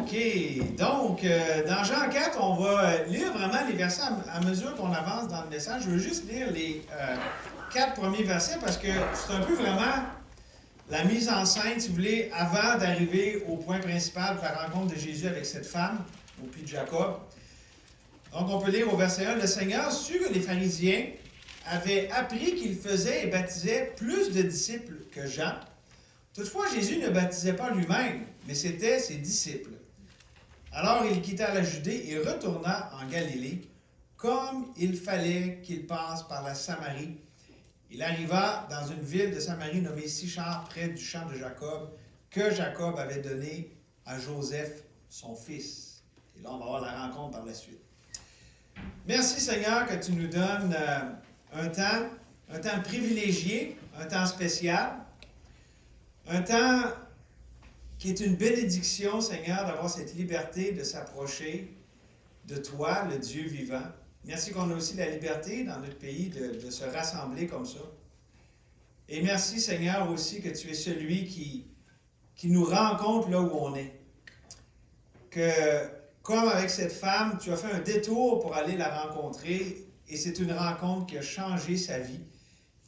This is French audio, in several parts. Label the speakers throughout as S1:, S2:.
S1: OK. Donc, dans Jean 4, on va lire vraiment les versets à mesure qu'on avance dans le message. Je veux juste lire les 4 premiers versets parce que c'est un peu vraiment la mise en scène, si vous voulez, avant d'arriver au point principal de la rencontre de Jésus avec cette femme au puits de Jacob. Donc, on peut lire au verset 1, « Le Seigneur sut que les pharisiens avaient appris qu'il faisait et baptisait plus de disciples que Jean. Toutefois, Jésus ne baptisait pas lui-même, mais c'était ses disciples. Alors il quitta la Judée et retourna en Galilée, comme il fallait qu'il passe par la Samarie. Il arriva dans une ville de Samarie nommée Sychar, près du champ de Jacob, que Jacob avait donné à Joseph, son fils. » Et là, on va avoir la rencontre par la suite. Merci Seigneur que tu nous donnes un temps privilégié, un temps spécial, un temps qui est une bénédiction, Seigneur, d'avoir cette liberté de s'approcher de toi, le Dieu vivant. Merci qu'on a aussi la liberté dans notre pays de se rassembler comme ça. Et merci, Seigneur, aussi que tu es celui qui nous rencontre là où on est. Que, comme avec cette femme, tu as fait un détour pour aller la rencontrer et c'est une rencontre qui a changé sa vie.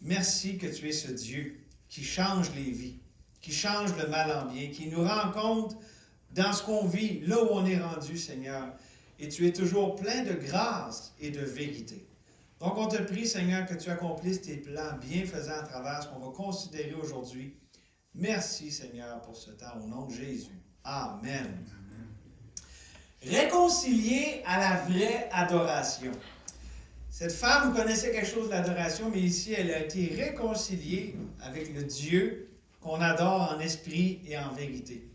S1: Merci que tu es ce Dieu qui change les vies, qui change le mal en bien, qui nous rencontre dans ce qu'on vit, là où on est rendu, Seigneur. Et tu es toujours plein de grâce et de vérité. Donc, on te prie, Seigneur, que tu accomplisses tes plans bienfaisants à travers ce qu'on va considérer aujourd'hui. Merci, Seigneur, pour ce temps, au nom de Jésus. Amen. Réconcilier à la vraie adoration. Cette femme connaissait quelque chose de l'adoration, mais ici, elle a été réconciliée avec le Dieu qu'on adore en esprit et en vérité.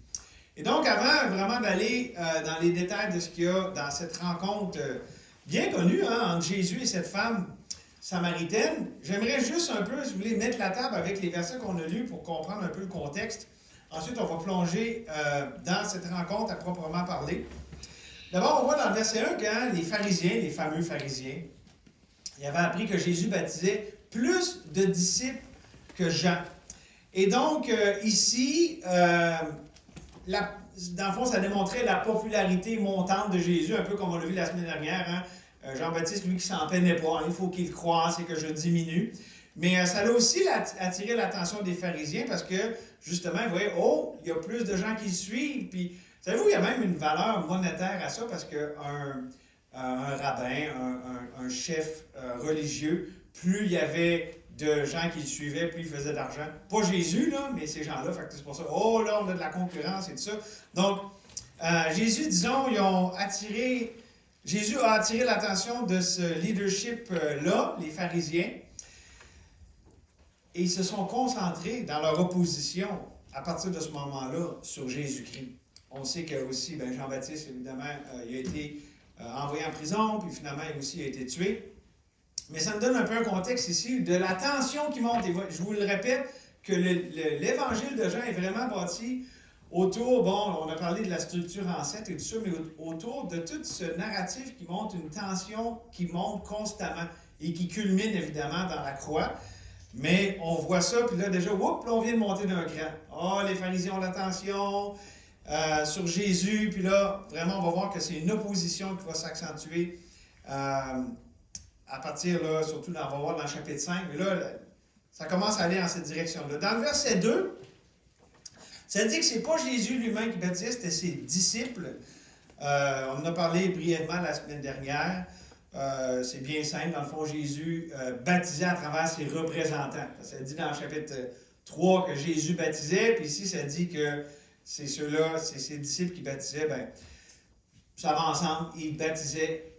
S1: Et donc, avant vraiment d'aller dans les détails de ce qu'il y a dans cette rencontre bien connue entre Jésus et cette femme samaritaine, j'aimerais juste un peu, si vous voulez, mettre la table avec les versets qu'on a lus pour comprendre un peu le contexte. Ensuite, on va plonger dans cette rencontre à proprement parler. D'abord, on voit dans le verset 1 que les pharisiens, les fameux pharisiens, ils avaient appris que Jésus baptisait plus de disciples que Jean. Et donc, ici, dans le fond, ça démontrait la popularité montante de Jésus, un peu comme on l'a vu la semaine dernière. Jean-Baptiste, lui, qui s'en peinait pas, il faut qu'il croisse et que je diminue. Mais ça a aussi attiré l'attention des pharisiens parce que, justement, ils voyaient, oh, il y a plus de gens qui le suivent. Puis, savez-vous, il y a même une valeur monétaire à ça parce qu'un rabbin, un chef religieux, plus il y avait de gens qui le suivaient, plus il faisait d'argent. Pas Jésus, là, mais ces gens-là. Fait que c'est pour ça, oh là, on a de la concurrence et tout ça. Donc, Jésus, disons, Jésus a attiré l'attention de ce leadership-là, les pharisiens, et ils se sont concentrés dans leur opposition, à partir de ce moment-là, sur Jésus-Christ. On sait que aussi, Jean-Baptiste, évidemment, il a été envoyé en prison, puis finalement, il aussi a été tué. Mais ça me donne un peu un contexte ici de la tension qui monte. Et je vous le répète, que l'évangile de Jean est vraiment bâti autour, on a parlé de la structure en 7 et tout ça, mais autour de tout ce narratif qui montre une tension qui monte constamment et qui culmine évidemment dans la croix. Mais on voit ça, puis là déjà, là on vient de monter d'un cran. Oh, les pharisiens ont l'attention sur Jésus, puis là, vraiment, on va voir que c'est une opposition qui va s'accentuer à partir, là, surtout, on va voir dans le chapitre 5, mais là, ça commence à aller dans cette direction-là. Dans le verset 2, ça dit que ce n'est pas Jésus lui-même qui baptisait, c'était ses disciples. On en a parlé brièvement la semaine dernière. C'est bien simple, dans le fond, Jésus baptisait à travers ses représentants. Ça dit dans le chapitre 3 que Jésus baptisait, puis ici, ça dit que c'est ceux-là, c'est ses disciples qui baptisaient, ça va ensemble, ils baptisaient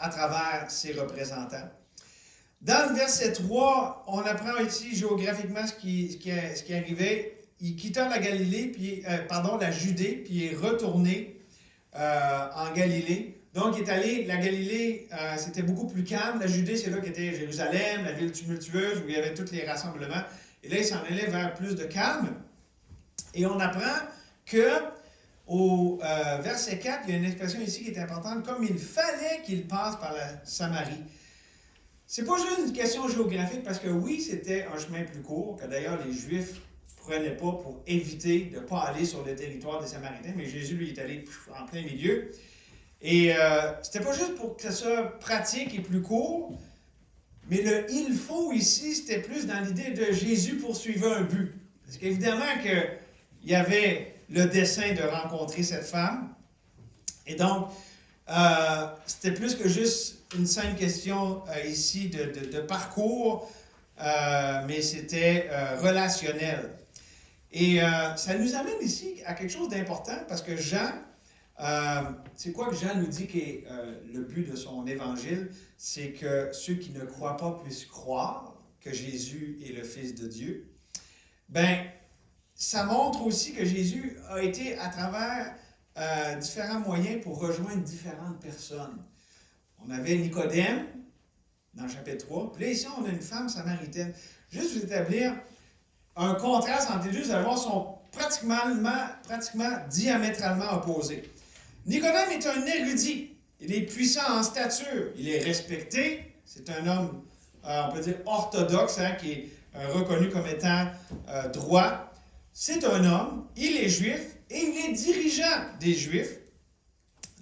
S1: à travers ses représentants. Dans le verset 3, on apprend ici géographiquement ce qui arrivait. Il quitta la Galilée, la Judée, puis il est retourné en Galilée. Donc, il est allé, la Galilée, c'était beaucoup plus calme. La Judée, c'est là qu'était Jérusalem, la ville tumultueuse, où il y avait tous les rassemblements. Et là, il s'en allait vers plus de calme. Et on apprend que au verset 4, il y a une expression ici qui est importante, comme il fallait qu'il passe par la Samarie. C'est pas juste une question géographique, parce que oui, c'était un chemin plus court, que d'ailleurs les Juifs prenait pas pour éviter de ne pas aller sur le territoire des Samaritains, mais Jésus, lui, est allé en plein milieu. Et c'était pas juste pour que ça soit pratique et plus court, mais le « il faut » ici, c'était plus dans l'idée de Jésus poursuivait un but. Parce qu'évidemment qu'il y avait le dessein de rencontrer cette femme. Et donc, c'était plus que juste une simple question ici de parcours, mais c'était relationnel. Et ça nous amène ici à quelque chose d'important parce que Jean, c'est quoi que Jean nous dit qui est le but de son évangile? C'est que ceux qui ne croient pas puissent croire que Jésus est le Fils de Dieu. Ben, ça montre aussi que Jésus a été à travers différents moyens pour rejoindre différentes personnes. On avait Nicodème dans le chapitre 3, puis là ici on a une femme samaritaine. Juste vous établir un contraste entre les deux, vous allez voir, sont pratiquement diamétralement opposés. Nicodème est un érudit. Il est puissant en stature. Il est respecté. C'est un homme, on peut dire, orthodoxe, hein, qui est reconnu comme étant droit. C'est un homme. Il est juif et il est dirigeant des Juifs.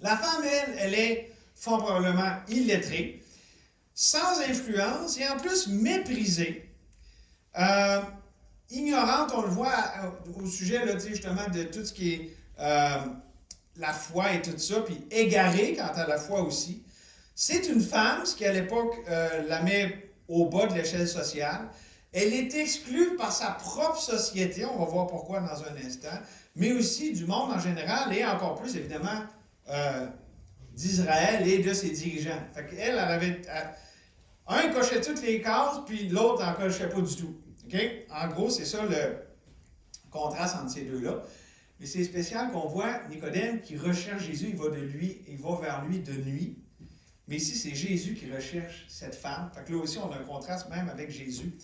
S1: La femme, elle est fort probablement illettrée, sans influence et en plus méprisée. Ignorante, on le voit au sujet là, justement de tout ce qui est la foi et tout ça, puis égarée quant à la foi aussi. C'est une femme, ce qui à l'époque la met au bas de l'échelle sociale. Elle est exclue par sa propre société, on va voir pourquoi dans un instant, mais aussi du monde en général et encore plus évidemment d'Israël et de ses dirigeants. Fait qu'elle, elle avait... un cochait toutes les cases, puis l'autre n'en cochait pas du tout. Okay? En gros, c'est ça le contraste entre ces deux-là. Mais c'est spécial qu'on voit Nicodème qui recherche Jésus, il va vers lui de nuit. Mais ici, c'est Jésus qui recherche cette femme. Fait que là aussi, on a un contraste même avec Jésus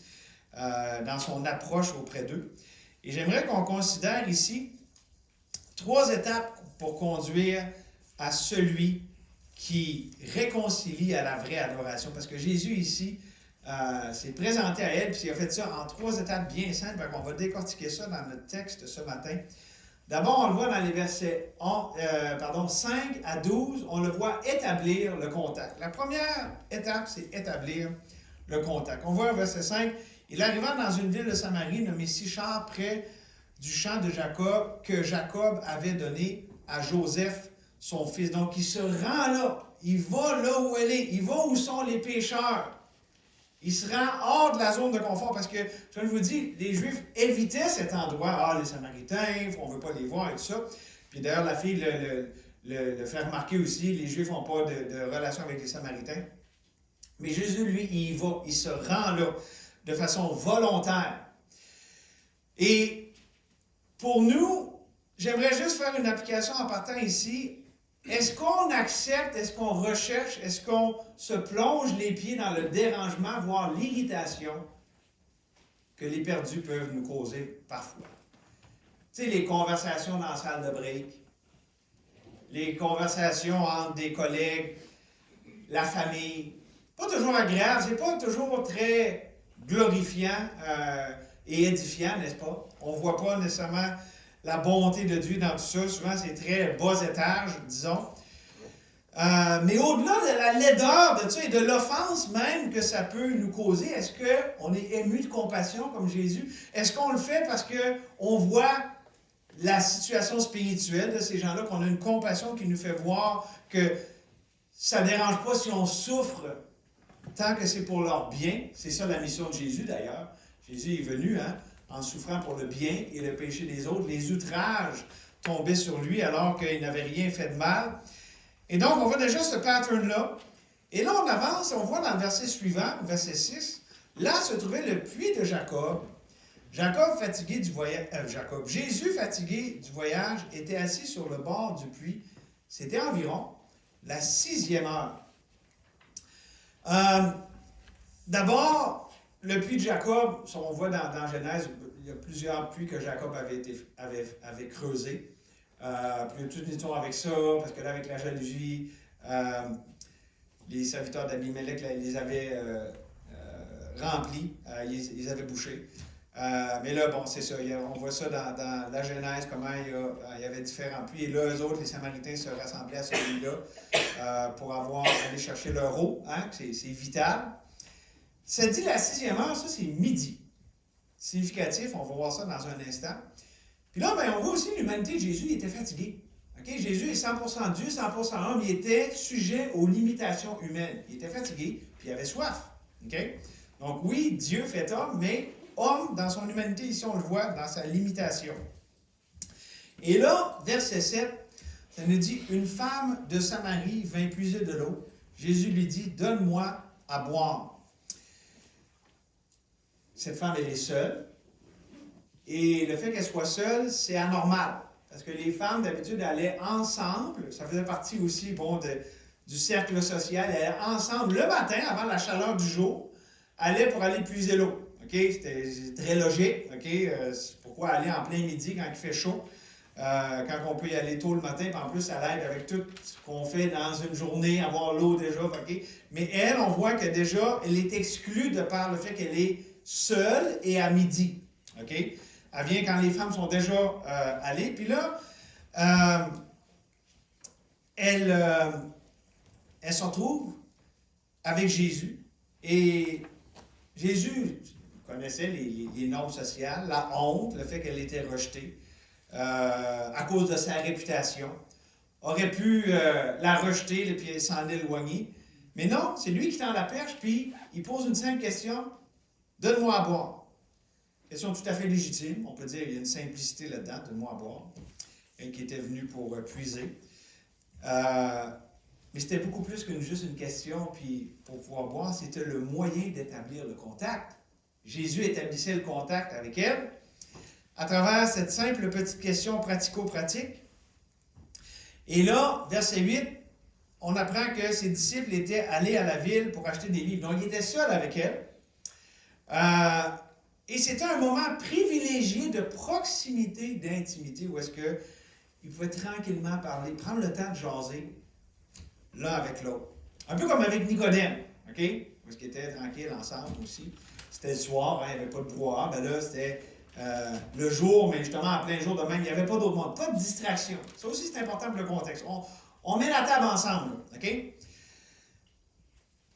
S1: dans son approche auprès d'eux. Et j'aimerais qu'on considère ici 3 étapes pour conduire à celui qui réconcilie à la vraie adoration. Parce que Jésus ici s'est présenté à elle, puis il a fait ça en 3 étapes bien simples. On va décortiquer ça dans notre texte ce matin. D'abord, on le voit dans les versets 5 à 12, on le voit établir le contact. La première étape, c'est établir le contact. On voit au verset 5, « Il arriva dans une ville de Samarie nommée Sichar, près du champ de Jacob, que Jacob avait donné à Joseph, son fils. » Donc, il se rend là. Il va là où elle est. Il va où sont les pécheurs. Il se rend hors de la zone de confort parce que, je vous dis, les Juifs évitaient cet endroit. Ah, les Samaritains, on ne veut pas les voir et tout ça. Puis d'ailleurs, la fille le fait remarquer aussi, les Juifs n'ont pas de relation avec les Samaritains. Mais Jésus, lui, il y va, il se rend là de façon volontaire. Et pour nous, j'aimerais juste faire une application en partant ici. Est-ce qu'on accepte, est-ce qu'on recherche, est-ce qu'on se plonge les pieds dans le dérangement, voire l'irritation que les perdus peuvent nous causer parfois? Tu sais, les conversations dans la salle de break, les conversations entre des collègues, la famille, pas toujours agréable, c'est pas toujours très glorifiant et édifiant, n'est-ce pas? On ne voit pas nécessairement la bonté de Dieu dans tout ça. Souvent, c'est très bas étage, disons. Mais au-delà de la laideur de ça et de l'offense même que ça peut nous causer, est-ce qu'on est ému de compassion comme Jésus? Est-ce qu'on le fait parce qu'on voit la situation spirituelle de ces gens-là, qu'on a une compassion qui nous fait voir que ça ne dérange pas si on souffre tant que c'est pour leur bien? C'est ça la mission de Jésus d'ailleurs. Jésus est venu, en souffrant pour le bien et le péché des autres. Les outrages tombaient sur lui alors qu'il n'avait rien fait de mal. Et donc, on voit déjà ce pattern-là. Et là, on avance, on voit dans le verset suivant, verset 6, là se trouvait le puits de Jacob. Jésus, fatigué du voyage, était assis sur le bord du puits. C'était environ la 6e heure. D'abord, le puits de Jacob, on voit dans Genèse, il y a plusieurs puits que Jacob avait creusés. Puis il y a toute une histoire avec ça, parce que là, avec la jalousie, les serviteurs d'Abimelech, ils les avaient remplis, ils avaient bouché. Mais là, bon, c'est ça. On voit ça dans la Genèse, comment il y avait différents puits. Et là, eux autres, les Samaritains, se rassemblaient à celui-là pour aller chercher leur eau. Hein, c'est vital. Ça dit la 6e heure, ça, c'est midi. Significatif, on va voir ça dans un instant. Puis là, ben, on voit aussi l'humanité de Jésus, il était fatigué. Okay? Jésus est 100% Dieu, 100% homme. Il était sujet aux limitations humaines. Il était fatigué, puis il avait soif. Okay? Donc oui, Dieu fait homme, mais homme dans son humanité, ici on le voit, dans sa limitation. Et là, verset 7, ça nous dit, « Une femme de Samarie vint puiser de l'eau. Jésus lui dit, « Donne-moi à boire. » Cette femme, elle est seule. Et le fait qu'elle soit seule, c'est anormal. Parce que les femmes, d'habitude, allaient ensemble. Ça faisait partie aussi, bon, du cercle social. Elles allaient ensemble le matin, avant la chaleur du jour, allaient pour aller puiser l'eau. Okay? C'était très logique. Okay? Pourquoi aller en plein midi quand il fait chaud? Quand on peut y aller tôt le matin, puis en plus, ça l'aide avec tout ce qu'on fait dans une journée, avoir l'eau déjà. Okay? Mais elle, on voit que déjà, elle est exclue de par le fait qu'elle est seule et à midi. Okay? Elle vient quand les femmes sont déjà allées. Puis là, elle se retrouve avec Jésus. Et Jésus connaissait les normes sociales, la honte, le fait qu'elle était rejetée à cause de sa réputation. Aurait pu la rejeter et puis s'en éloigner. Mais non, c'est lui qui tend la perche, puis il pose une simple question. « Donne-moi à boire. » Question tout à fait légitime. On peut dire qu'il y a une simplicité là-dedans. Donne-moi à boire. Et qui était venu pour puiser. Mais c'était beaucoup plus que juste une question, puis pour pouvoir boire, c'était le moyen d'établir le contact. Jésus établissait le contact avec elle à travers cette simple petite question pratico-pratique. Et là, verset 8, on apprend que ses disciples étaient allés à la ville pour acheter des livres. Donc, il était seul avec elle. Et c'était un moment privilégié de proximité, d'intimité, où est-ce qu'il pouvait tranquillement parler, prendre le temps de jaser l'un avec l'autre. Un peu comme avec Nicodème, OK? Où est-ce qu'ils étaient tranquilles ensemble aussi. C'était le soir, hein, il n'y avait pas de brouhaha, mais là, c'était le jour, mais justement en plein jour de même, il n'y avait pas d'autre monde, pas de distraction. Ça aussi, c'est important pour le contexte. On met la table ensemble, OK?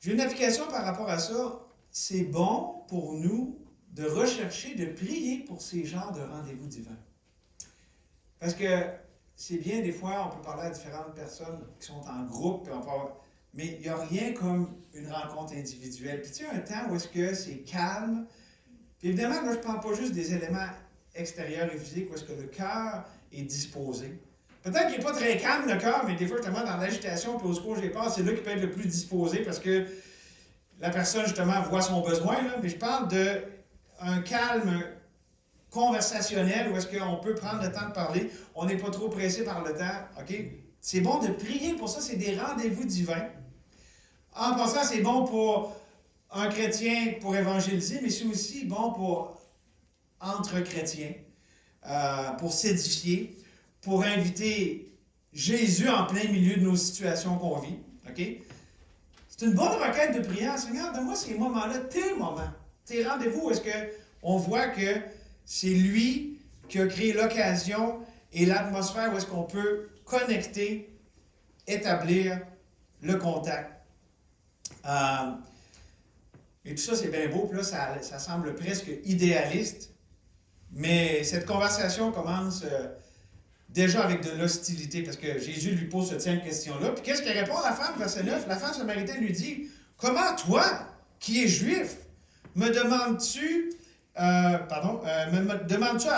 S1: J'ai une application par rapport à ça. C'est bon pour nous de rechercher, de prier pour ces genres de rendez-vous divins. Parce que c'est bien, des fois, on peut parler à différentes personnes qui sont en groupe, mais il n'y a rien comme une rencontre individuelle. Puis tu sais, un temps où est-ce que c'est calme. Puis évidemment, là, je ne parle pas juste des éléments extérieurs et physiques, où est-ce que le cœur est disposé. Peut-être qu'il n'est pas très calme, le cœur, mais des fois, justement, dans l'agitation, puis au secours, j'ai peur, c'est là qu'il peut être le plus disposé, parce que la personne, justement, voit son besoin, là. Mais je parle d'un calme conversationnel où est-ce qu'on peut prendre le temps de parler. On n'est pas trop pressé par le temps. OK? C'est bon de prier pour ça. C'est des rendez-vous divins. En passant, c'est bon pour un chrétien pour évangéliser, mais c'est aussi bon pour entre chrétiens, pour s'édifier, pour inviter Jésus en plein milieu de nos situations qu'on vit. OK? C'est une bonne requête de prière. Seigneur, donne-moi ces moments-là, tes moments, tes rendez-vous où est-ce qu'on voit que c'est lui qui a créé l'occasion et l'atmosphère où est-ce qu'on peut connecter, établir le contact. Et tout ça, c'est bien beau. Puis là, ça semble presque idéaliste. Mais cette conversation commence déjà avec de l'hostilité, parce que Jésus lui pose cette simple question-là. Puis qu'est-ce qu'elle répond à la femme, verset 9? La femme samaritaine lui dit, « Comment toi, qui es juif, me demandes-tu à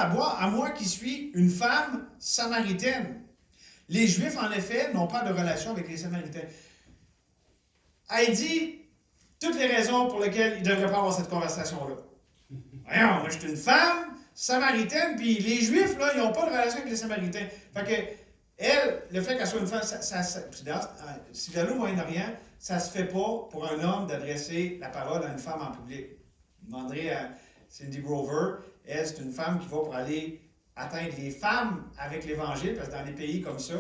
S1: boire, à moi qui suis une femme samaritaine? » Les Juifs, en effet, n'ont pas de relation avec les Samaritains. Elle dit toutes les raisons pour lesquelles ils ne devraient pas avoir cette conversation-là. Voyons, moi, je suis une femme samaritaine, puis les Juifs, là, ils n'ont pas de relation avec les Samaritains. Fait que, elle, le fait qu'elle soit une femme, si dans le Moyen-Orient, ça ne se fait pas pour un homme d'adresser la parole à une femme en public. Vous demanderez à Cindy Grover, elle, c'est une femme qui va pour aller atteindre les femmes avec l'Évangile, parce que dans des pays comme ça,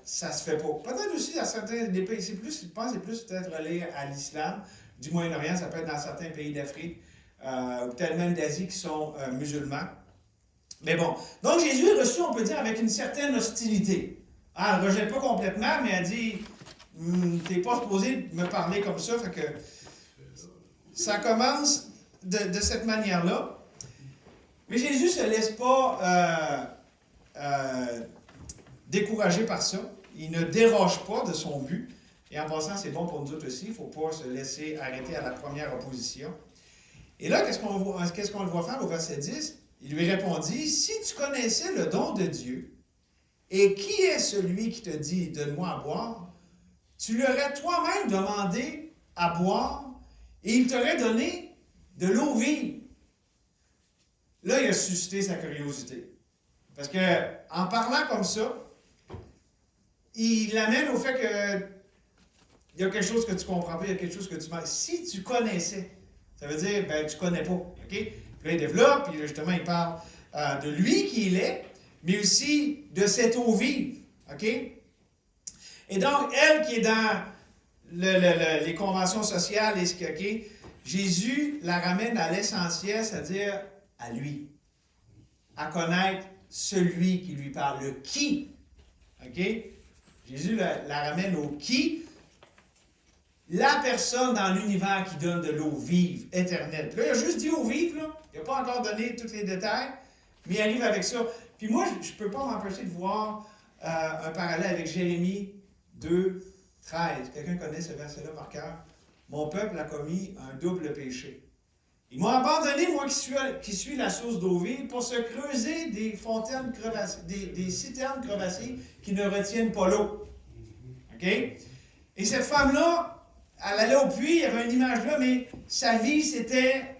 S1: ça se fait pas. Peut-être aussi dans certains des pays, je pense que c'est plus peut-être relié à l'islam. Du Moyen-Orient, ça peut être dans certains pays d'Afrique. ou peut-être même d'Asie, qui sont musulmans. Mais bon, donc Jésus est reçu, on peut dire, avec une certaine hostilité. Ah, elle ne rejette pas complètement, mais elle dit, t'es pas supposé me parler comme ça, fait que ça commence de cette manière-là. Mais Jésus ne se laisse pas décourager par ça. Il ne déroge pas de son but. Et en passant, c'est bon pour nous autres aussi. Il ne faut pas se laisser arrêter à la première opposition. Et là, qu'est-ce qu'on le voit faire au verset 10? Il lui répondit, « Si tu connaissais le don de Dieu, et qui est celui qui te dit, donne-moi à boire, tu lui aurais toi-même demandé à boire, et il t'aurait donné de l'eau vive. » Là, il a suscité sa curiosité. Parce que en parlant comme ça, il l'amène au fait que il y a quelque chose que tu ne comprends pas, il y a quelque chose que tu manques. Si tu connaissais, ça veut dire, ben, tu ne connais pas. OK? Puis là, il développe, puis là, justement, il parle de lui qui il est, mais aussi de cette eau vive. OK? Et donc, elle qui est dans les conventions sociales, OK? Jésus la ramène à l'essentiel, c'est-à-dire à lui. À connaître celui qui lui parle, le qui. OK? Jésus la ramène au qui. La personne dans l'univers qui donne de l'eau vive, éternelle. Puis là, il a juste dit eau vive, là. Il n'a pas encore donné tous les détails, mais il arrive avec ça. Puis moi, je ne peux pas m'empêcher de voir un parallèle avec Jérémie 2, 13. Quelqu'un connaît ce verset-là par cœur? Mon peuple a commis un double péché. Ils m'ont abandonné, moi qui suis la source d'eau vive, pour se creuser des fontaines crevassées, des citernes crevassées qui ne retiennent pas l'eau. OK? Et cette femme-là, elle allait au puits, il y avait une image là, mais sa vie, c'était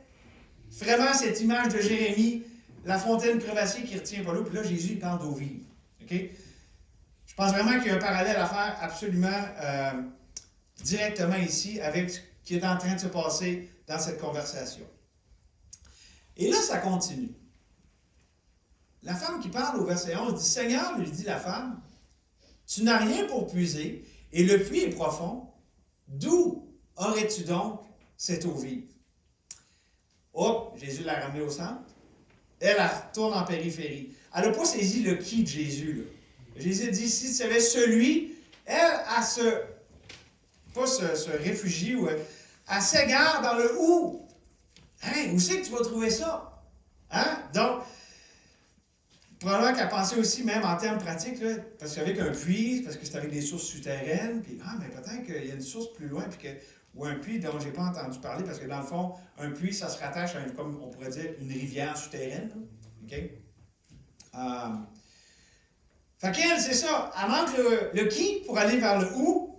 S1: vraiment cette image de Jérémie, la fontaine crevassée qui ne retient pas l'eau. Puis là, Jésus, il parle d'eau vive. OK? Je pense vraiment qu'il y a un parallèle à faire absolument directement ici avec ce qui est en train de se passer dans cette conversation. Et là, ça continue. La femme qui parle au verset 11 dit, « Seigneur, lui dit la femme, tu n'as rien pour puiser, et le puits est profond. D'où aurais-tu donc cette eau vive? » Hop, Jésus l'a ramenée au centre. Elle retourne en périphérie. Elle n'a pas saisi le qui de Jésus, là. Jésus dit, si tu savais celui, elle se réfugie, ou elle s'égare dans le où. Hein, où c'est que tu vas trouver ça? Hein? Donc, probablement qu'elle pensait aussi, même en termes pratiques, là, parce qu'avec un puits, parce que c'est avec des sources souterraines, puis mais peut-être qu'il y a une source plus loin, ou un puits dont je n'ai pas entendu parler, parce que dans le fond, un puits, ça se rattache à, comme on pourrait dire, une rivière souterraine. OK? Fait qu'elle, c'est ça, elle manque le qui pour aller vers le où.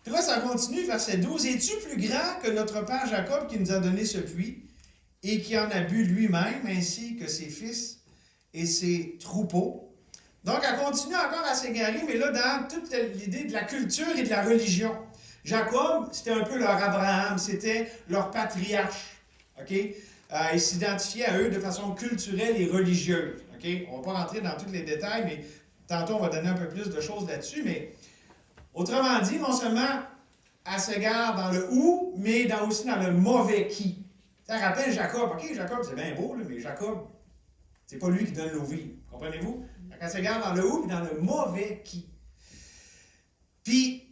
S1: Puis là, ça continue, verset 12. « Es-tu plus grand que notre père Jacob qui nous a donné ce puits, et qui en a bu lui-même, ainsi que ses fils et ses troupeaux? » Donc, elle continue encore à s'égarer, mais là, dans toute l'idée de la culture et de la religion. Jacob, c'était un peu leur Abraham, c'était leur patriarche. OK? Il s'identifiait à eux de façon culturelle et religieuse. OK? On ne va pas rentrer dans tous les détails, mais tantôt, on va donner un peu plus de choses là-dessus. Mais autrement dit, non seulement elle s'égare dans le où, mais aussi dans le mauvais qui. Ça rappelle Jacob. OK, Jacob, c'est bien beau, là, mais Jacob, c'est pas lui qui donne l'eau vive. Comprenez-vous? Elle s'égare dans le où, puis dans le mauvais qui. Puis,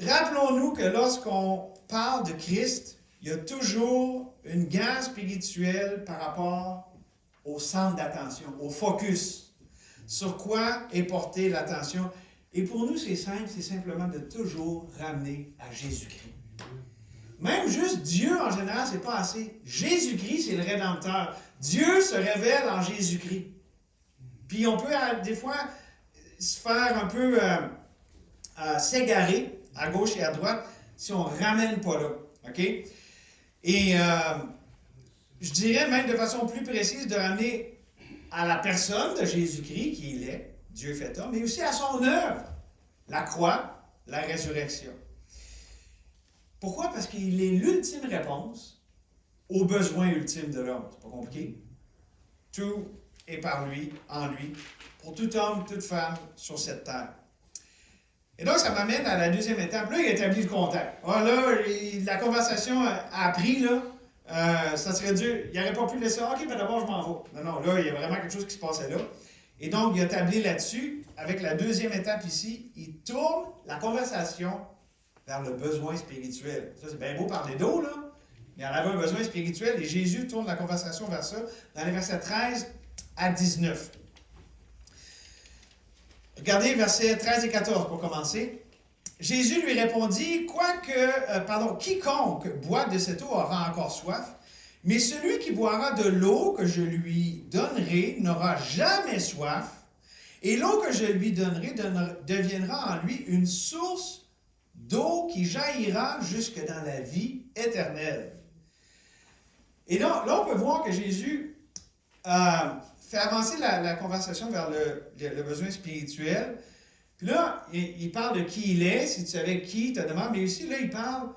S1: rappelons-nous que lorsqu'on parle de Christ, il y a toujours une guerre spirituelle par rapport au centre d'attention, au focus. Sur quoi est portée l'attention? Et pour nous, c'est simple, c'est simplement de toujours ramener à Jésus-Christ. Même juste Dieu, en général, c'est pas assez. Jésus-Christ, c'est le Rédempteur. Dieu se révèle en Jésus-Christ. Puis on peut, des fois, se faire un peu s'égarer à gauche et à droite si on ne ramène pas là. OK? Et je dirais même de façon plus précise de ramener à la personne de Jésus-Christ, qui il est, Dieu fait homme, mais aussi à son œuvre, la croix, la résurrection. Pourquoi? Parce qu'il est l'ultime réponse aux besoins ultimes de l'homme. C'est pas compliqué. Tout est par lui, en lui, pour tout homme, toute femme sur cette terre. Et donc, ça m'amène à la deuxième étape. Là, il a établi le contact. Ah, là, la conversation a pris, là. ça serait dur. Il n'aurait pas pu laisser, OK, ben d'abord, je m'en vais. Non, non, là, il y a vraiment quelque chose qui se passait là. Et donc, il a tablé là-dessus, avec la deuxième étape ici, il tourne la conversation vers le besoin spirituel. Ça, c'est bien beau parler d'eau, là, mais il en avait un besoin spirituel, et Jésus tourne la conversation vers ça, dans les versets 13 à 19. Regardez versets 13 et 14 pour commencer. Jésus lui répondit, quiconque boit de cette eau aura encore soif, mais celui qui boira de l'eau que je lui donnerai n'aura jamais soif, et l'eau que je lui donnerai deviendra en lui une source d'eau qui jaillira jusque dans la vie éternelle. Et là on peut voir que Jésus fait avancer la conversation vers le besoin spirituel. Puis là, il parle de qui il est, si tu savais qui, te demande, mais aussi là, il parle,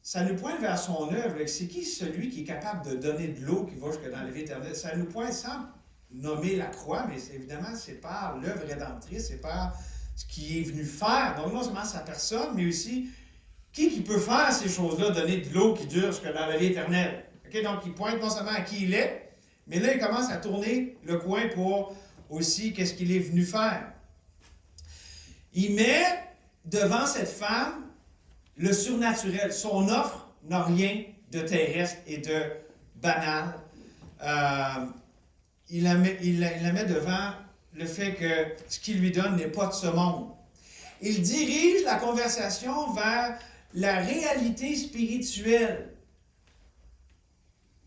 S1: ça nous pointe vers son œuvre. C'est qui celui qui est capable de donner de l'eau qui va jusque dans la vie éternelle? Ça nous pointe sans nommer la croix, mais évidemment, c'est par l'œuvre rédemptrice, c'est par ce qu'il est venu faire. Donc non seulement sa personne, mais aussi qui peut faire ces choses-là, donner de l'eau qui dure jusque dans la vie éternelle. Okay? Donc il pointe non seulement à qui il est, mais là, il commence à tourner le coin pour aussi qu'est-ce qu'il est venu faire. Il met devant cette femme le surnaturel. Son offre n'a rien de terrestre et de banal. Il la met devant le fait que ce qu'il lui donne n'est pas de ce monde. Il dirige la conversation vers la réalité spirituelle.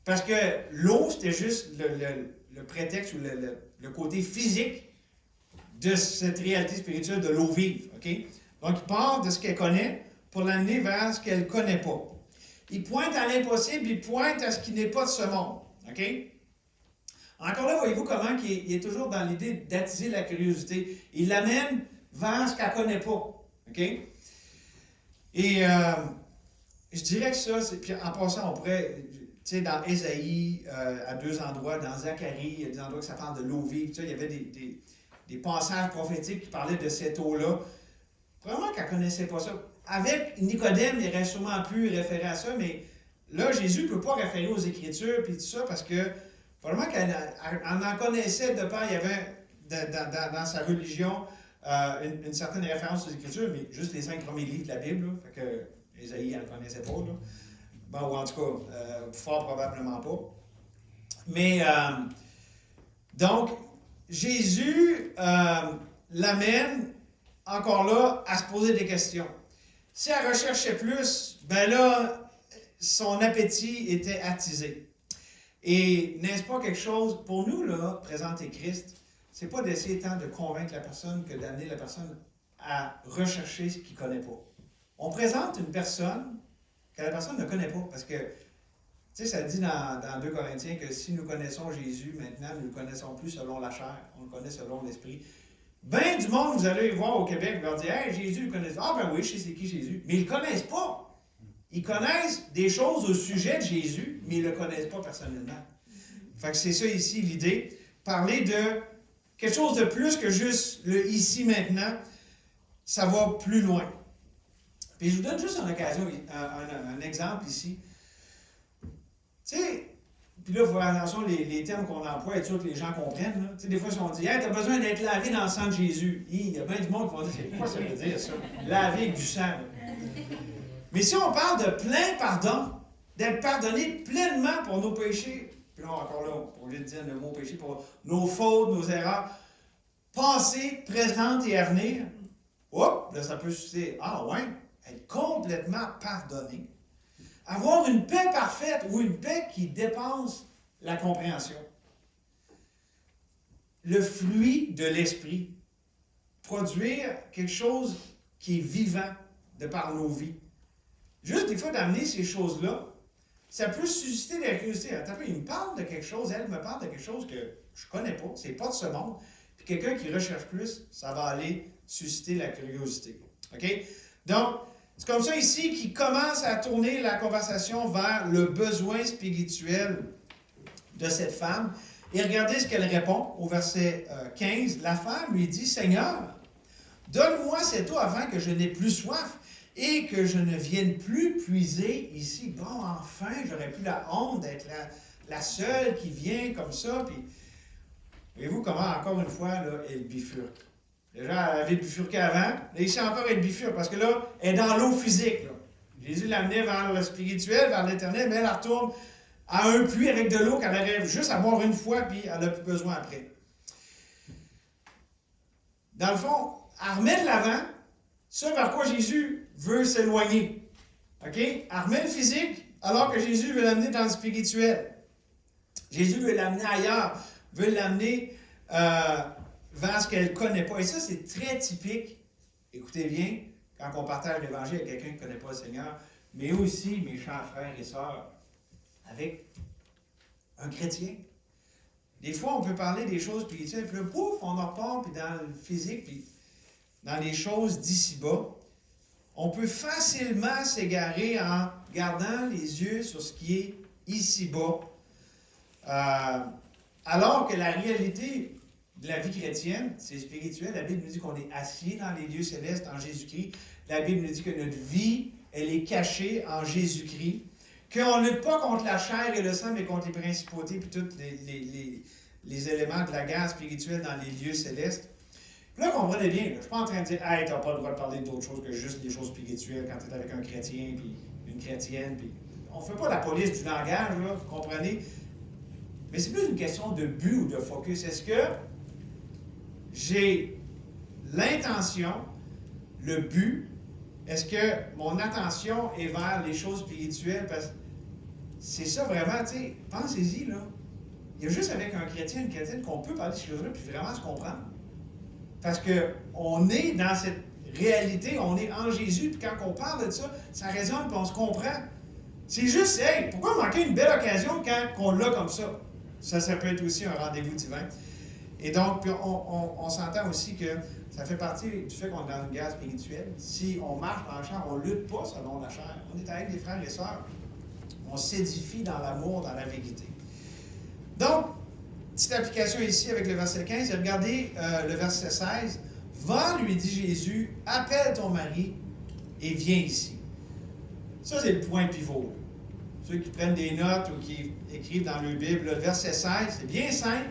S1: Parce que l'eau, c'était juste le prétexte ou le côté physique de cette réalité spirituelle de l'eau vive. Okay? Donc, il part de ce qu'elle connaît pour l'amener vers ce qu'elle ne connaît pas. Il pointe à l'impossible, il pointe à ce qui n'est pas de ce monde. Okay? Encore là, voyez-vous comment il est toujours dans l'idée d'attiser la curiosité. Il l'amène vers ce qu'elle ne connaît pas. Okay? Et je dirais que ça, puis en passant, on pourrait... Tu sais, dans Ésaïe, à deux endroits, dans Zacharie, il y a des endroits que ça parle de l'eau vive. Tu sais, il y avait des passages prophétiques qui parlaient de cette eau-là. Probablement qu'elle ne connaissait pas ça. Avec Nicodème, il aurait sûrement pu référer à ça, mais là, Jésus ne peut pas référer aux Écritures et tout ça parce que probablement qu'elle en connaissait de part, il y avait dans sa religion une certaine référence aux Écritures, mais juste les 5 premiers livres de la Bible. Là, fait que Ésaïe, elle ne connaissait pas. Là. Bon, ou en tout cas, fort probablement pas. Mais, donc, Jésus l'amène, encore là, à se poser des questions. Si elle recherchait plus, ben là, son appétit était attisé. Et n'est-ce pas quelque chose, pour nous, là, présenter Christ, c'est pas d'essayer tant de convaincre la personne que d'amener la personne à rechercher ce qu'il ne connaît pas. On présente une personne que la personne ne connaît pas, parce que, tu sais, ça dit dans 2 Corinthiens que si nous connaissons Jésus, maintenant, nous ne le connaissons plus selon la chair, on le connaît selon l'esprit. Ben du monde, vous allez voir au Québec, vous leur dire, hey, Jésus, ils connaissent. Ah, ben oui, je sais c'est qui Jésus. Mais ils ne le connaissent pas. Ils connaissent des choses au sujet de Jésus, mais ils ne le connaissent pas personnellement. Fait que c'est ça ici l'idée. Parler de quelque chose de plus que juste le ici, maintenant, ça va plus loin. Puis je vous donne juste une occasion, un exemple ici. Tu sais, puis là, il faut faire attention, les termes qu'on emploie, être sûr que les gens comprennent. Tu sais, des fois, si on dit, hey, tu as besoin d'être lavé dans le sang de Jésus. Il y a bien du monde qui va dire, c'est quoi ça veut dire, ça? Laver avec du sang. Mais si on parle de plein pardon, d'être pardonné pleinement pour nos péchés, puis là, encore là, on vient de dire le mot péché, pour nos fautes, nos erreurs, passées, présentes et à venir, hop, là, ça peut susciter, ah ouais, être complètement pardonné. Avoir une paix parfaite ou une paix qui dépasse la compréhension. Le fruit de l'esprit. Produire quelque chose qui est vivant de par nos vies. Juste des fois d'amener ces choses-là, ça peut susciter la curiosité. Attends, il me parle de quelque chose, elle me parle de quelque chose que je ne connais pas, c'est pas de ce monde. Puis quelqu'un qui recherche plus, ça va aller susciter la curiosité. OK? Donc, c'est comme ça ici qu'il commence à tourner la conversation vers le besoin spirituel de cette femme. Et regardez ce qu'elle répond au verset 15. La femme lui dit, « Seigneur, donne-moi cette eau avant que je n'ai plus soif et que je ne vienne plus puiser ici. Bon, enfin, j'aurais plus la honte d'être la seule qui vient comme ça. Puis, voyez-vous comment, encore une fois, là, elle bifurque. Déjà, elle avait bifurqué avant, mais ici encore, elle bifurque, parce que là, elle est dans l'eau physique. Là. Jésus l'amenait vers le spirituel, vers l'éternel, mais elle retourne à un puits avec de l'eau qu'elle aurait juste à boire une fois, puis elle n'a plus besoin après. Dans le fond, elle remet de l'avant ce vers quoi Jésus veut s'éloigner. OK? Elle remet le physique, alors que Jésus veut l'amener dans le spirituel. Jésus veut l'amener ailleurs, veut l'amener vers ce qu'elle ne connaît pas. Et ça, c'est très typique, écoutez bien, quand on partage l'Évangile avec quelqu'un qui ne connaît pas le Seigneur, mais aussi, mes chers frères et sœurs, avec un chrétien. Des fois, on peut parler des choses spirituelles, puis là, pouf, on en repart, puis dans le physique, puis dans les choses d'ici-bas. On peut facilement s'égarer en gardant les yeux sur ce qui est ici-bas, alors que la réalité de la vie chrétienne, c'est spirituel. La Bible nous dit qu'on est assis dans les lieux célestes en Jésus-Christ. La Bible nous dit que notre vie, elle est cachée en Jésus-Christ. Qu'on ne lutte pas contre la chair et le sang, mais contre les principautés et tous les éléments de la guerre spirituelle dans les lieux célestes. Puis là, comprenez bien, là, je ne suis pas en train de dire « Hey, tu n'as pas le droit de parler d'autre chose que juste les choses spirituelles quand tu es avec un chrétien puis une chrétienne. » Puis on ne fait pas la police du langage, là, vous comprenez? Mais c'est plus une question de but ou de focus. Est-ce que j'ai l'intention, le but, est-ce que mon attention est vers les choses spirituelles? Parce que c'est ça vraiment, tu sais, pensez-y, là. Il y a juste avec un chrétien, une chrétienne, qu'on peut parler de ces choses-là puis vraiment se comprendre. Parce qu'on est dans cette réalité, on est en Jésus, puis quand on parle de ça, ça résonne puis on se comprend. C'est juste, hey, pourquoi manquer une belle occasion quand on l'a comme ça? Ça peut être aussi un rendez-vous divin. Et donc, puis on s'entend aussi que ça fait partie du fait qu'on est dans une guerre spirituelle. Si on marche dans la chair, on ne lutte pas selon la chair. On est avec des frères et sœurs. On s'édifie dans l'amour, dans la vérité. Donc, petite application ici avec le verset 15. Et regardez le verset 16. « Va, lui dit Jésus, appelle ton mari et viens ici. » Ça, c'est le point pivot. Ceux qui prennent des notes ou qui écrivent dans leur Bible, le verset 16, c'est bien simple.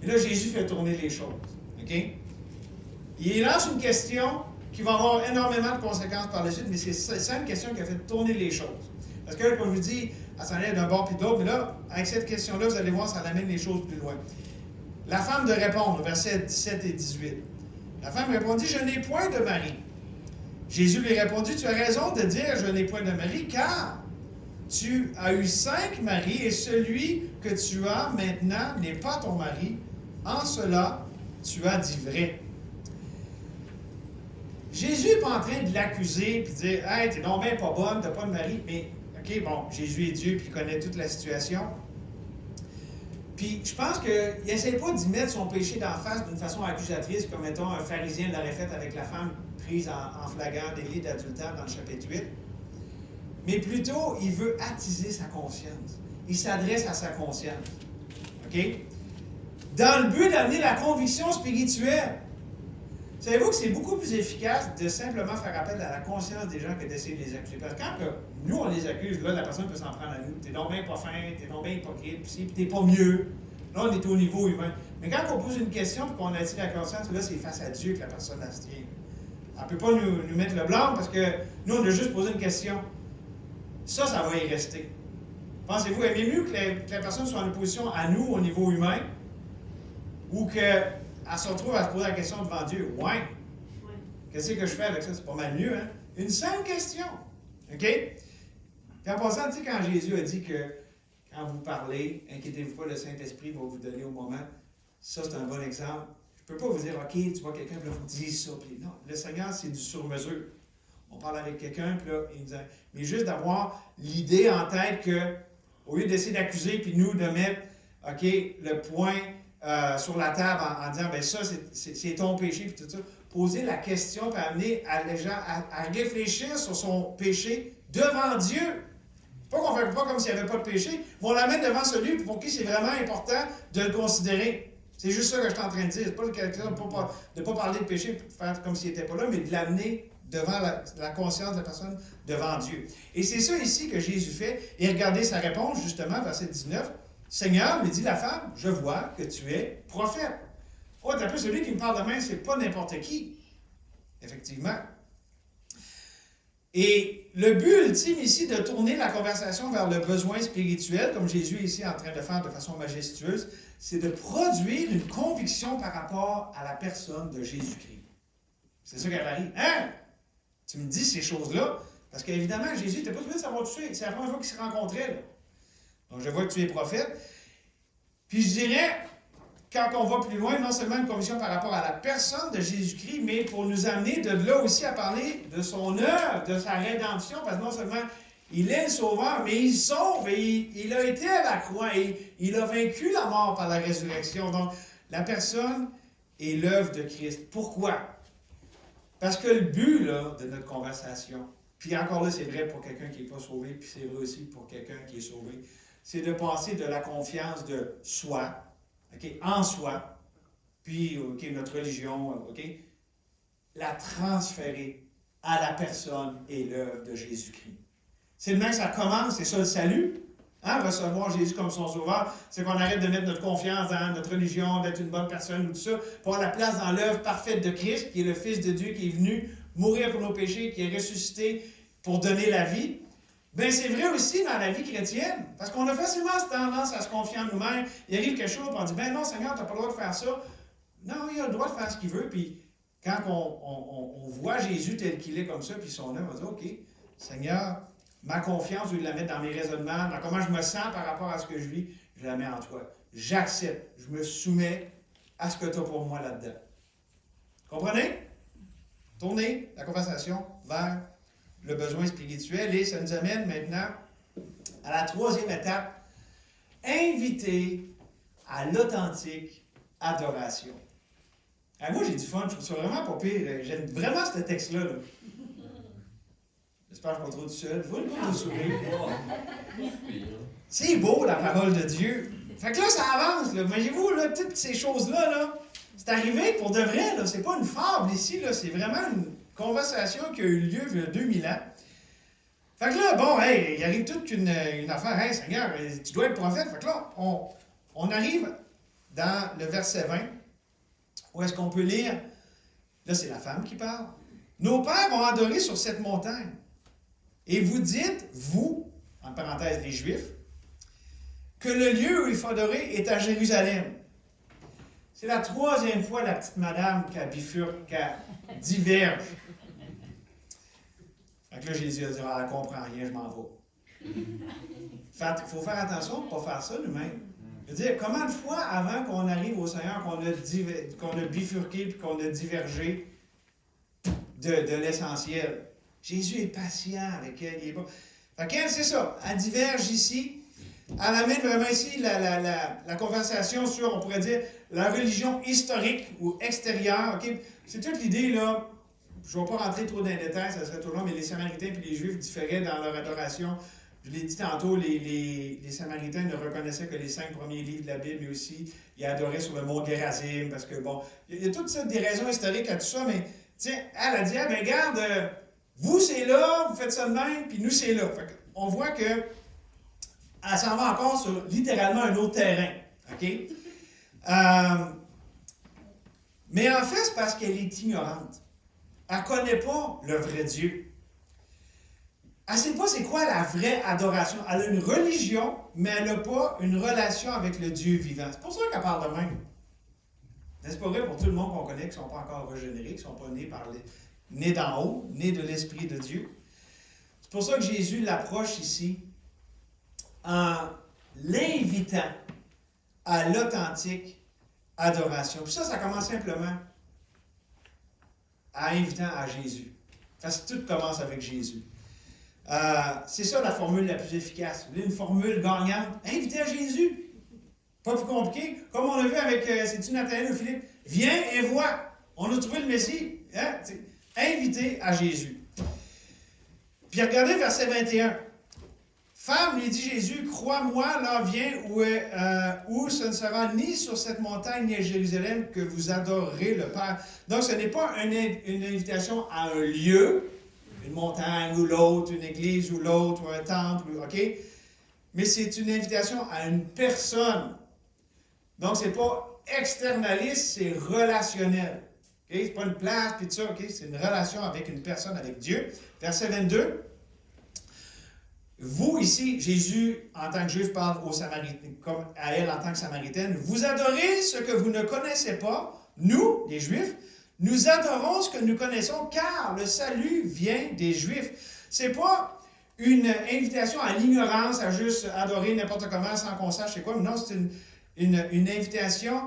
S1: Et là, Jésus fait tourner les choses. OK? Il lance une question qui va avoir énormément de conséquences par la suite, mais c'est ça une question qui a fait tourner les choses. Parce que, comme je vous dis, elle s'en allait d'un bord puis de l'autre, mais là, avec cette question-là, vous allez voir, ça amène les choses plus loin. La femme de répondre, versets 17 et 18. La femme répondit, « Je n'ai point de mari. » Jésus lui répondit, « Tu as raison de dire, je n'ai point de mari, car tu as eu 5 maris, et celui que tu as maintenant n'est pas ton mari. En cela, tu as dit vrai. » Jésus n'est pas en train de l'accuser et de dire « Hey, t'es donc bien pas bonne, t'as pas de mari. » Mais, OK, bon, Jésus est Dieu puis il connaît toute la situation. Puis, je pense qu'il n'essaie pas d'y mettre son péché d'en face d'une façon accusatrice, comme, mettons, un pharisien l'aurait fait avec la femme prise en flagrant délit d'adultère dans le chapitre 8. Mais plutôt, il veut attiser sa conscience. Il s'adresse à sa conscience. OK? Dans le but d'amener la conviction spirituelle. Savez-vous que c'est beaucoup plus efficace de simplement faire appel à la conscience des gens que d'essayer de les accuser? Parce que quand nous, on les accuse, là, la personne peut s'en prendre à nous. T'es donc bien pas fin, t'es donc bien hypocrite, puis t'es pas mieux. Là, on est au niveau humain. Mais quand on pose une question et qu'on attire la conscience, là, c'est face à Dieu que la personne la se tient. Elle ne peut pas nous mettre le blanc parce que nous, on a juste posé une question. Ça va y rester. Pensez-vous, aimez mieux que la personne soit en opposition à nous au niveau humain ou qu'elle se retrouve à se poser la question devant Dieu? Ouais. Qu'est-ce que je fais avec ça? C'est pas mal mieux, hein? Une simple question. OK? Puis en passant, tu sais, quand Jésus a dit que quand vous parlez, inquiétez-vous pas, le Saint-Esprit va vous donner au moment. Ça, c'est un bon exemple. Je ne peux pas vous dire, OK, tu vois quelqu'un, puis là, vous dites ça. Puis non, le Seigneur, c'est du sur-mesure. On parle avec quelqu'un, puis là, il dit, mais juste d'avoir l'idée en tête que, au lieu d'essayer d'accuser, puis nous, de mettre, OK, le point sur la table en disant, bien ça, c'est ton péché, puis tout ça, poser la question, puis amener les gens à réfléchir sur son péché devant Dieu. Pas qu'on ne fait pas comme s'il n'y avait pas de péché, mais on l'amène devant celui pour qui c'est vraiment important de le considérer. C'est juste ça que je suis en train de dire. C'est pas une question de ne pas parler de péché, de faire comme s'il n'était pas là, mais de l'amener devant la conscience de la personne devant Dieu. Et c'est ça ici que Jésus fait. Et regardez sa réponse, justement, verset 19. Seigneur, lui dit la femme, je vois que tu es prophète. Oh, t'as peu celui qui me parle de même, c'est pas n'importe qui. Effectivement. Et le but ultime ici de tourner la conversation vers le besoin spirituel, comme Jésus est ici en train de faire de façon majestueuse, c'est de produire une conviction par rapport à la personne de Jésus-Christ. C'est ça qu'elle arrive. Hein? Tu me dis ces choses-là? Parce qu'évidemment, Jésus n'était pas obligé de savoir tout de suite. C'est la première fois qu'ils se rencontraient. Là. Donc, je vois que tu es prophète. Puis je dirais, quand on va plus loin, non seulement une conviction par rapport à la personne de Jésus-Christ, mais pour nous amener de là aussi à parler de son œuvre, de sa rédemption, parce que non seulement il est le sauveur, mais il sauve et il a été à la croix et il a vaincu la mort par la résurrection. Donc, la personne est l'œuvre de Christ. Pourquoi? Parce que le but là, de notre conversation, puis encore là, c'est vrai pour quelqu'un qui n'est pas sauvé, puis c'est vrai aussi pour quelqu'un qui est sauvé, c'est de passer de la confiance de soi, okay, en soi, puis okay, notre religion, okay, la transférer à la personne et l'œuvre de Jésus-Christ. C'est le même que ça commence, c'est ça le salut. Hein, recevoir Jésus comme son sauveur, c'est qu'on arrête de mettre notre confiance dans notre religion, d'être une bonne personne ou tout ça, pour avoir la place dans l'œuvre parfaite de Christ, qui est le Fils de Dieu, qui est venu mourir pour nos péchés, qui est ressuscité pour donner la vie. Bien, c'est vrai aussi dans la vie chrétienne, parce qu'on a facilement cette tendance à se confier en nous-mêmes. Il arrive quelque chose, puis on dit, ben non, Seigneur, tu n'as pas le droit de faire ça. Non, il a le droit de faire ce qu'il veut, puis quand on voit Jésus tel qu'il est comme ça, puis son œuvre, on va dire, OK, Seigneur, ma confiance, je vais la mettre dans mes raisonnements, dans comment je me sens par rapport à ce que je vis, je la mets en toi. J'accepte, je me soumets à ce que tu as pour moi là-dedans. Comprenez? Tournez la conversation vers le besoin spirituel et ça nous amène maintenant à la troisième étape, inviter à l'authentique adoration. Alors moi, j'ai du fun, je trouve ça vraiment pas pire. J'aime vraiment ce texte-là. Là. J'espère que je ne suis pas trop tout seul. Je vois le monde de sourire. C'est beau, la parole de Dieu. Fait que là, ça avance. Là. Voyez-vous, là, toutes ces choses-là, là, c'est arrivé pour de vrai. Là. C'est pas une fable ici. Là. C'est vraiment une conversation qui a eu lieu il y a 2000 ans. Fait que là, bon, hey, il arrive toute une affaire. Hey, Seigneur, tu dois être prophète. Fait que là, on arrive dans le verset 20, où est-ce qu'on peut lire, là, c'est la femme qui parle. Nos pères ont adoré sur cette montagne. Et vous dites, vous, en parenthèse les Juifs, que le lieu où il faut adorer est à Jérusalem. C'est la troisième fois la petite madame qui bifurque, qui diverge. Fait que là, Jésus a dit, elle ne comprend rien, je m'en vais. Il faut faire attention de ne pas faire ça nous-mêmes. Je veux dire, combien de fois avant qu'on arrive au Seigneur, qu'on a bifurqué et qu'on a divergé de l'essentiel? Jésus est patient avec elle. Il est pas... Fait qu'elle, c'est ça. Elle diverge ici. Elle amène vraiment ici la conversation sur, on pourrait dire, la religion historique ou extérieure. Okay? C'est toute l'idée, là. Je ne vais pas rentrer trop dans les détails, ça serait trop long, mais les Samaritains et les Juifs différaient dans leur adoration. Je l'ai dit tantôt, les Samaritains ne reconnaissaient que les 5 premiers livres de la Bible, mais aussi, ils adoraient sur le mont Gérazim, parce que, bon, il y a toutes sortes des raisons historiques à tout ça, mais, tiens, elle a dit, ah, ben, regarde, vous, c'est là, vous faites ça de même, puis nous, c'est là. Fait on voit que elle s'en va encore sur littéralement un autre terrain. OK? Mais en fait, c'est parce qu'elle est ignorante. Elle ne connaît pas le vrai Dieu. Elle ne sait pas c'est quoi la vraie adoration. Elle a une religion, mais elle n'a pas une relation avec le Dieu vivant. C'est pour ça qu'elle parle de même. N'est-ce pas vrai pour tout le monde qu'on connaît, qui ne sont pas encore régénérés, qui ne sont pas nés d'en haut, nés de l'Esprit de Dieu. C'est pour ça que Jésus l'approche ici en l'invitant à l'authentique adoration. Puis ça commence simplement en invitant à Jésus. Parce que tout commence avec Jésus. C'est ça la formule la plus efficace. Vous voulez une formule gagnante? Invitez à Jésus. Pas plus compliqué. Comme on l'a vu avec, c'est-tu Nathanaël ou Philippe? Viens et vois. On a trouvé le Messie. Hein? Invitez à Jésus. Puis regardez verset 21. Femme, lui dit Jésus, crois-moi, l'heure vient où ce ne sera ni sur cette montagne ni à Jérusalem que vous adorerez le Père. Donc, ce n'est pas une invitation à un lieu, une montagne ou l'autre, une église ou l'autre, ou un temple, OK? Mais c'est une invitation à une personne. Donc, ce n'est pas externaliste, c'est relationnel. Okay? Ce n'est pas une place, puis tout ça, OK? C'est une relation avec une personne, avec Dieu. Verset 22. Vous, ici, Jésus, en tant que Juif, parle aux Samaritains, comme à elle en tant que Samaritaine. Vous adorez ce que vous ne connaissez pas. Nous, les Juifs, nous adorons ce que nous connaissons, car le salut vient des Juifs. C'est pas une invitation à l'ignorance, à juste adorer n'importe comment sans qu'on sache c'est quoi. Non, c'est une invitation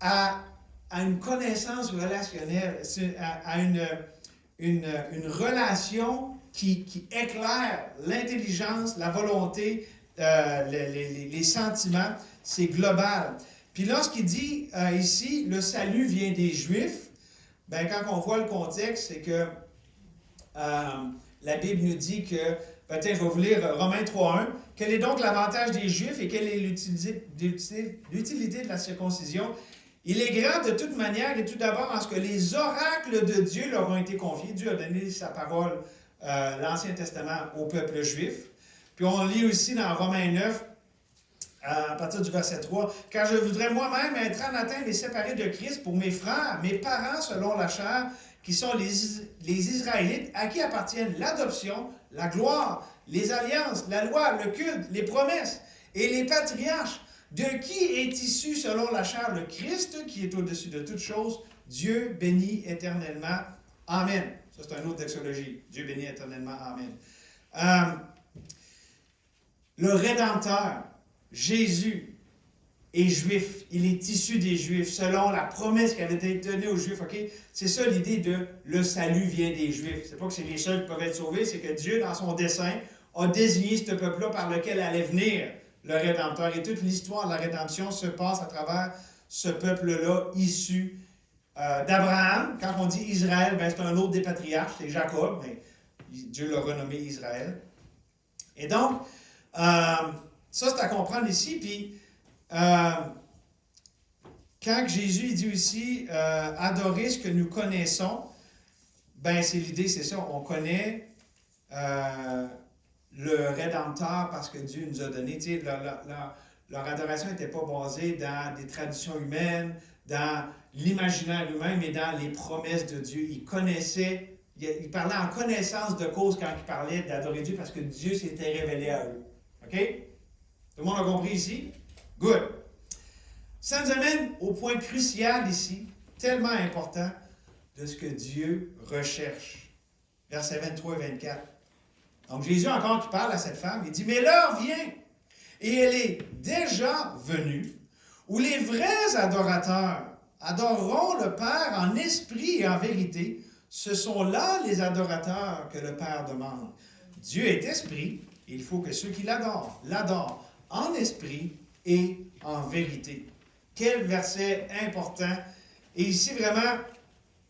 S1: à une connaissance relationnelle, à une relation qui éclaire l'intelligence, la volonté, les sentiments. C'est global. Puis lorsqu'il dit ici, le salut vient des Juifs, ben, quand on voit le contexte, c'est que la Bible nous dit que, peut-être je vais vous lire Romains 3.1, quel est donc l'avantage des Juifs et quelle est l'utilité de la circoncision? Il est grand de toute manière et tout d'abord en ce que les oracles de Dieu leur ont été confiés. Dieu a donné sa parole, l'Ancien Testament, au peuple juif. Puis on lit aussi dans Romains 9, à partir du verset 3, « Car je voudrais moi-même être anathème et séparé de Christ pour mes frères, mes parents selon la chair, qui sont les Israélites, à qui appartiennent l'adoption, la gloire, les alliances, la loi, le culte, les promesses et les patriarches, de qui est issu selon la chair le Christ, qui est au-dessus de toutes choses, Dieu béni éternellement. Amen. » Ça, c'est un autre doxologie. Dieu béni éternellement. Amen. Le Rédempteur, Jésus, est juif. Il est issu des Juifs, selon la promesse qui avait été donnée aux Juifs. Okay? C'est ça l'idée de le salut vient des Juifs. C'est pas que c'est les seuls qui peuvent être sauvés, c'est que Dieu, dans son dessein, a désigné ce peuple-là par lequel allait venir le Rédempteur. Et toute l'histoire de la rédemption se passe à travers ce peuple-là issu d'Abraham. Quand on dit Israël, ben, c'est un autre des patriarches, c'est Jacob, mais Dieu l'a renommé Israël. Et donc, ça c'est à comprendre ici. Puis, quand Jésus dit aussi adorer ce que nous connaissons, ben c'est l'idée, c'est ça, on connaît le Rédempteur parce que Dieu nous a donné. Tu sais, leur adoration n'était pas basée dans des traditions humaines, dans l'imaginaire humain, mais dans les promesses de Dieu. Ils connaissaient, ils parlaient en connaissance de cause quand ils parlaient d'adorer Dieu parce que Dieu s'était révélé à eux. OK? Tout le monde a compris ici? Good. Ça nous amène au point crucial ici, tellement important, de ce que Dieu recherche. Versets 23 et 24. Donc Jésus encore qui parle à cette femme, il dit, « Mais l'heure vient, et elle est déjà venue, où les vrais adorateurs adoreront le Père en esprit et en vérité. Ce sont là les adorateurs que le Père demande. Dieu est esprit, et il faut que ceux qui l'adorent en esprit et en vérité. » Quel verset important. Et ici, vraiment,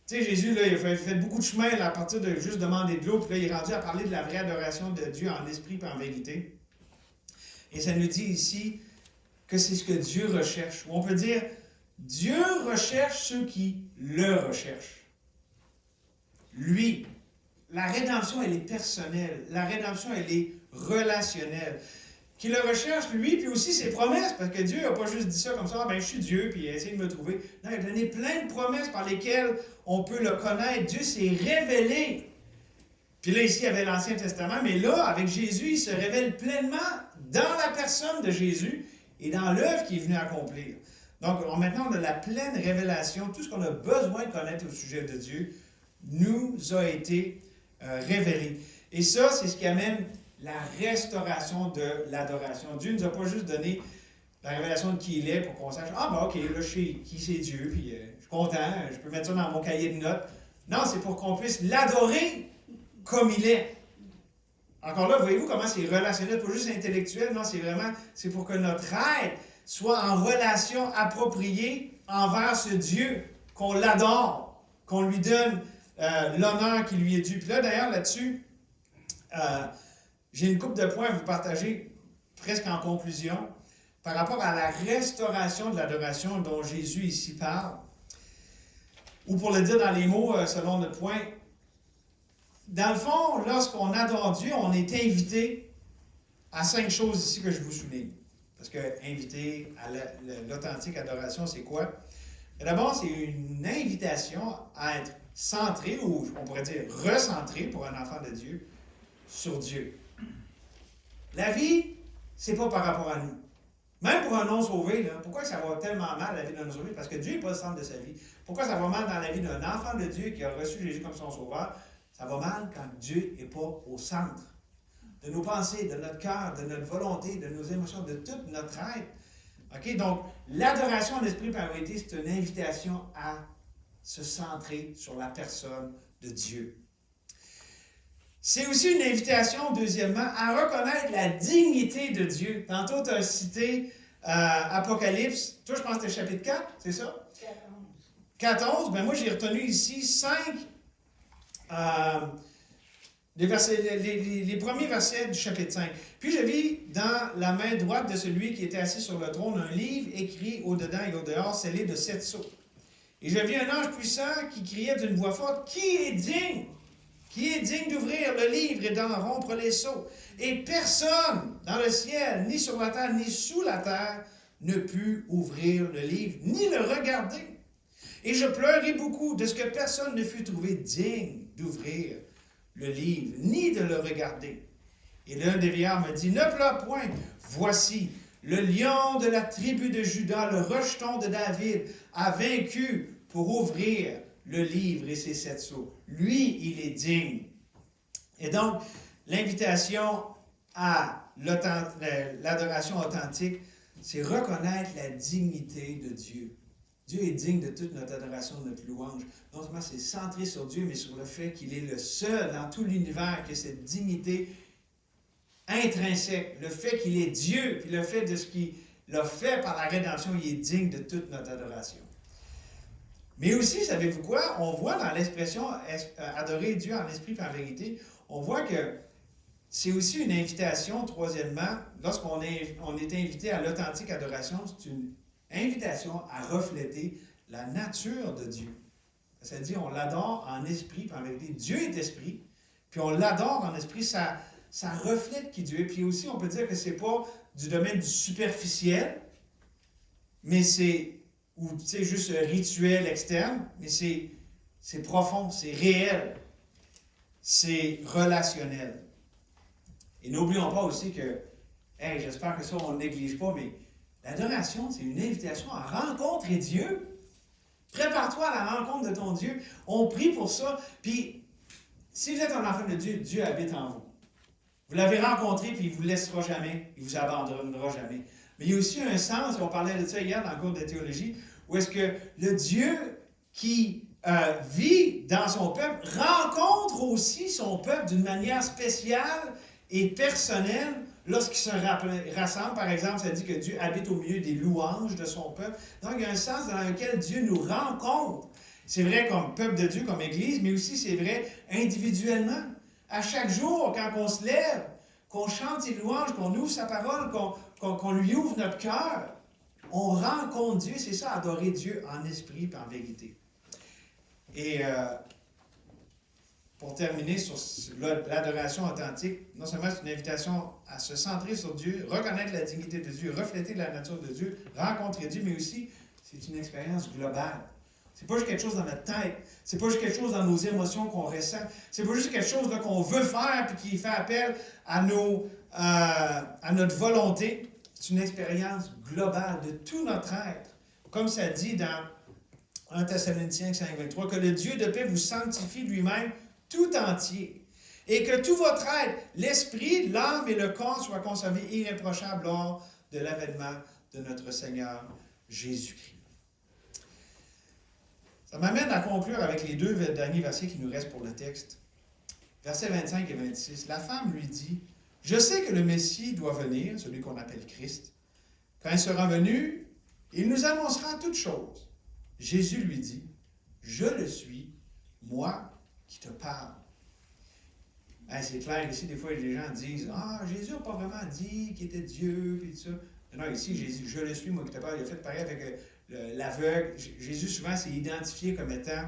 S1: tu sais, Jésus, là, il a fait beaucoup de chemin là, à partir de juste demander de l'eau, puis là, il est rendu à parler de la vraie adoration de Dieu en esprit et en vérité. Et ça nous dit ici que c'est ce que Dieu recherche. Ou on peut dire, Dieu recherche ceux qui le recherchent. Lui. La rédemption, elle est personnelle. La rédemption, elle est relationnelle. Qui le recherche, lui, puis aussi ses promesses, parce que Dieu n'a pas juste dit ça comme ça, ah, ben je suis Dieu, puis essayez de me trouver. Non, il a donné plein de promesses par lesquelles on peut le connaître. Dieu s'est révélé. Puis là, ici, il y avait l'Ancien Testament, mais là, avec Jésus, il se révèle pleinement dans la personne de Jésus et dans l'œuvre qu'il est venu accomplir. Donc, maintenant, on a la pleine révélation. Tout ce qu'on a besoin de connaître au sujet de Dieu nous a été révélé. Et ça, c'est ce qui amène la restauration de l'adoration. Dieu ne nous a pas juste donné la révélation de qui il est pour qu'on sache, ah ben ok, là je sais qui c'est Dieu, puis je suis content, je peux mettre ça dans mon cahier de notes. Non, c'est pour qu'on puisse l'adorer comme il est. Encore là, voyez-vous comment c'est relationnel, pas juste intellectuel, non, c'est pour que notre être soit en relation appropriée envers ce Dieu, qu'on l'adore, qu'on lui donne l'honneur qui lui est dû. Puis là, d'ailleurs, là-dessus, j'ai une couple de points à vous partager presque en conclusion par rapport à la restauration de l'adoration dont Jésus ici parle. Ou pour le dire dans les mots, selon notre point, dans le fond, lorsqu'on adore Dieu, on est invité à 5 choses ici que je vous souligne. Parce que inviter à l'authentique adoration, c'est quoi? D'abord, c'est une invitation à être centré, ou on pourrait dire recentré pour un enfant de Dieu, sur Dieu. La vie, c'est pas par rapport à nous. Même pour un non-sauvé, pourquoi ça va tellement mal la vie d'un non-sauvé? Parce que Dieu n'est pas le centre de sa vie. Pourquoi ça va mal dans la vie d'un enfant de Dieu qui a reçu Jésus comme son sauveur? Ça va mal quand Dieu n'est pas au centre de nos pensées, de notre cœur, de notre volonté, de nos émotions, de toute notre être. OK? Donc, l'adoration en esprit par vérité, c'est une invitation à se centrer sur la personne de Dieu. C'est aussi une invitation, deuxièmement, à reconnaître la dignité de Dieu. Tantôt, tu as cité Apocalypse. Toi, je pense que c'était chapitre 4, c'est ça? 14. Ben moi, j'ai retenu ici 5, les premiers versets du chapitre 5. Puis je vis dans la main droite de celui qui était assis sur le trône un livre écrit au-dedans et au-dehors, scellé de 7 sceaux. Et je vis un ange puissant qui criait d'une voix forte, « Qui est digne? Qui est digne d'ouvrir le livre et d'en rompre les sceaux? » Et personne dans le ciel, ni sur la terre, ni sous la terre, ne put ouvrir le livre, ni le regarder. Et je pleurai beaucoup de ce que personne ne fut trouvé digne d'ouvrir le livre, ni de le regarder. Et l'un des vieillards me dit, « Ne pleure point, voici, le lion de la tribu de Juda, le rejeton de David, a vaincu pour ouvrir le livre et ses 7 sceaux. Lui, il est digne. » Et donc, l'invitation à l'adoration authentique, c'est reconnaître la dignité de Dieu. Dieu est digne de toute notre adoration, de notre louange. Non seulement c'est centré sur Dieu, mais sur le fait qu'il est le seul dans tout l'univers qui a cette dignité intrinsèque. Le fait qu'il est Dieu, puis le fait de ce qu'il a fait par la rédemption, il est digne de toute notre adoration. Mais aussi, savez-vous quoi? On voit dans l'expression adorer Dieu en esprit et en vérité, on voit que c'est aussi une invitation, troisièmement, lorsqu'on est invité à l'authentique adoration, c'est une invitation à refléter la nature de Dieu. C'est-à-dire, on l'adore en esprit et en vérité. Dieu est esprit, puis on l'adore en esprit, ça reflète qui Dieu est. Puis aussi, on peut dire que ce n'est pas du domaine du superficiel, mais c'est juste rituel externe, mais c'est profond, c'est réel, c'est relationnel. Et n'oublions pas aussi que, j'espère que ça, on ne néglige pas, mais l'adoration, c'est une invitation à rencontrer Dieu. Prépare-toi à la rencontre de ton Dieu. On prie pour ça. Puis, si vous êtes un enfant de Dieu, Dieu habite en vous. Vous l'avez rencontré, puis il ne vous laissera jamais, il ne vous abandonnera jamais. Mais il y a aussi un sens, et on parlait de ça hier dans le cours de théologie, où est-ce que le Dieu qui vit dans son peuple rencontre aussi son peuple d'une manière spéciale et personnelle lorsqu'il se rassemble. Par exemple, ça dit que Dieu habite au milieu des louanges de son peuple. Donc, il y a un sens dans lequel Dieu nous rencontre. C'est vrai comme peuple de Dieu, comme Église, mais aussi c'est vrai individuellement. À chaque jour, quand on se lève, qu'on chante ses louanges, qu'on ouvre sa parole, qu'on lui ouvre notre cœur, on rencontre Dieu. C'est ça, adorer Dieu en esprit et en vérité. Et pour terminer sur l'adoration authentique, non seulement c'est une invitation à se centrer sur Dieu, reconnaître la dignité de Dieu, refléter la nature de Dieu, rencontrer Dieu, mais aussi c'est une expérience globale. C'est pas juste quelque chose dans notre tête, c'est pas juste quelque chose dans nos émotions qu'on ressent, c'est pas juste quelque chose là, qu'on veut faire puis qui fait appel à notre volonté. C'est une expérience globale de tout notre être. Comme ça dit dans 1 Thessaloniciens 5, 23, que le Dieu de paix vous sanctifie lui-même tout entier, et que tout votre être, l'esprit, l'âme et le corps soient conservés irréprochables lors de l'avènement de notre Seigneur Jésus-Christ. Ça m'amène à conclure avec les 2 derniers versets qui nous restent pour le texte. Versets 25 et 26. La femme lui dit, « Je sais que le Messie doit venir, celui qu'on appelle Christ. Quand il sera venu, il nous annoncera toutes choses. » Jésus lui dit, « Je le suis, moi qui te parle. » C'est clair, ici, des fois, les gens disent « Ah, Jésus n'a pas vraiment dit qu'il était Dieu, puis tout ça. » Non, ici, Jésus, je le suis, moi, qui t'ai pas, il a fait pareil avec l'aveugle. Jésus, souvent, s'est identifié comme étant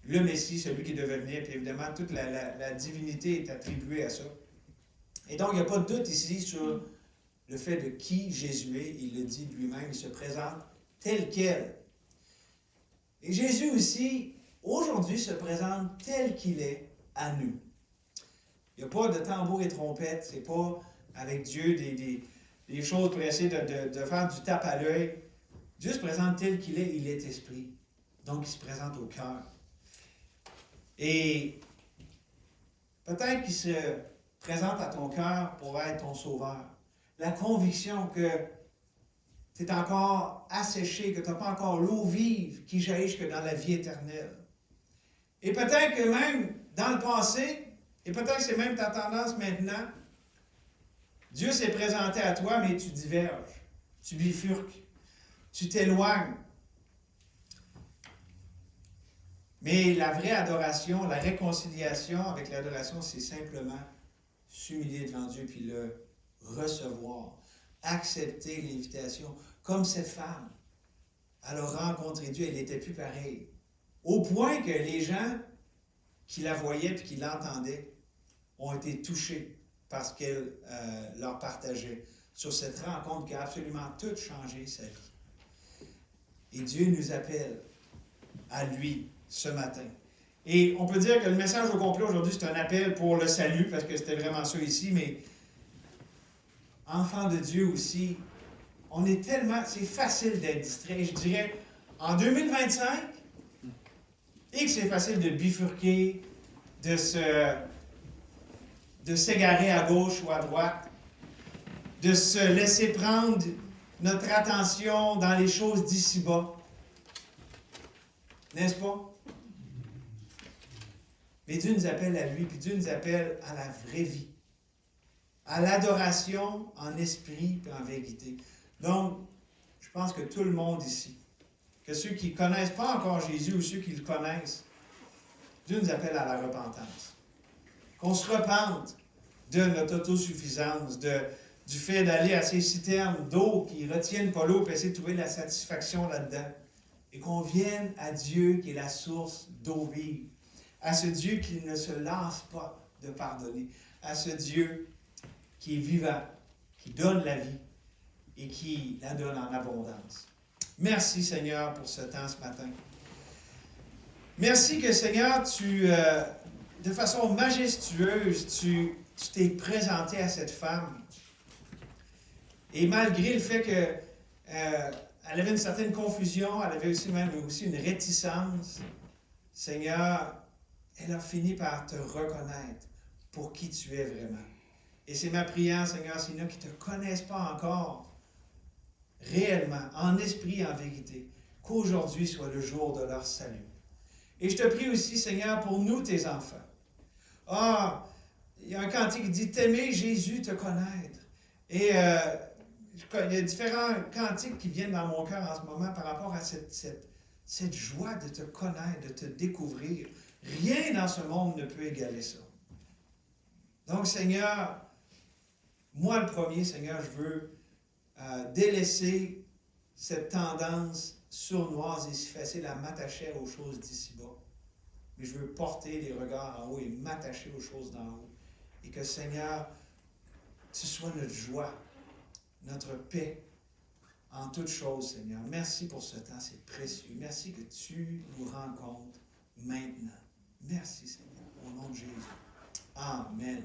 S1: le Messie, celui qui devait venir, puis évidemment, toute la divinité est attribuée à ça. Et donc, il n'y a pas de doute ici sur le fait de qui Jésus est. Il le dit lui-même, il se présente tel quel. Et Jésus aussi, aujourd'hui, se présente tel qu'il est à nous. Il n'y a pas de tambour et trompette, c'est pas avec Dieu des choses pour essayer de faire du tape à l'œil. Dieu se présente tel qu'il est, il est esprit. Donc, il se présente au cœur. Et peut-être qu'il se présente à ton cœur pour être ton sauveur. La conviction que tu es encore asséché, que tu n'as pas encore l'eau vive qui jaillit que dans la vie éternelle. Et peut-être que même dans le passé, et peut-être que c'est même ta tendance maintenant, Dieu s'est présenté à toi, mais tu diverges, tu bifurques, tu t'éloignes. Mais la vraie adoration, la réconciliation avec l'adoration, c'est simplement s'humilier devant Dieu puis le recevoir, accepter l'invitation. Comme cette femme, elle a rencontré Dieu, elle n'était plus pareille. Au point que les gens qui la voyaient et qui l'entendaient ont été touchés par ce qu'elle leur partageait sur cette rencontre qui a absolument tout changé sa vie. Et Dieu nous appelle à lui ce matin. Et on peut dire que le message au complet aujourd'hui, c'est un appel pour le salut, parce que c'était vraiment ça ici, mais enfant de Dieu aussi, on est tellement, c'est facile d'être distrait. Je dirais, en 2025, et que c'est facile de bifurquer, de s'égarer à gauche ou à droite, de se laisser prendre notre attention dans les choses d'ici-bas. N'est-ce pas? Mais Dieu nous appelle à lui, puis Dieu nous appelle à la vraie vie, à l'adoration en esprit et en vérité. Donc, je pense que tout le monde ici, que ceux qui ne connaissent pas encore Jésus ou ceux qui le connaissent, Dieu nous appelle à la repentance. Qu'on se repente de notre autosuffisance, du fait d'aller à ces citernes d'eau qui ne retiennent pas l'eau et essayer de trouver la satisfaction là-dedans. Et qu'on vienne à Dieu qui est la source d'eau vive, à ce Dieu qui ne se lasse pas de pardonner, à ce Dieu qui est vivant, qui donne la vie et qui la donne en abondance. Merci Seigneur pour ce temps ce matin. Merci que Seigneur, de façon majestueuse, tu t'es présenté à cette femme. Et malgré le fait qu'elle avait une certaine confusion, elle avait aussi une réticence, Seigneur, elle a fini par te reconnaître pour qui tu es vraiment. Et c'est ma prière, Seigneur, s'il y en a qui ne te connaissent pas encore, réellement, en esprit et en vérité, qu'aujourd'hui soit le jour de leur salut. Et je te prie aussi, Seigneur, pour nous, tes enfants. Il y a un cantique qui dit « T'aimer Jésus, te connaître ». Et il y a différents cantiques qui viennent dans mon cœur en ce moment par rapport à cette joie de te connaître, de te découvrir. Rien dans ce monde ne peut égaler ça. Donc, Seigneur, moi le premier, Seigneur, je veux délaisser cette tendance sournoise et si facile à m'attacher aux choses d'ici-bas. Mais je veux porter les regards en haut et m'attacher aux choses d'en haut. Et que, Seigneur, tu sois notre joie, notre paix en toutes choses, Seigneur. Merci pour ce temps, c'est précieux. Merci que tu nous rencontres maintenant. Merci, Seigneur, au nom de Jésus. Amen.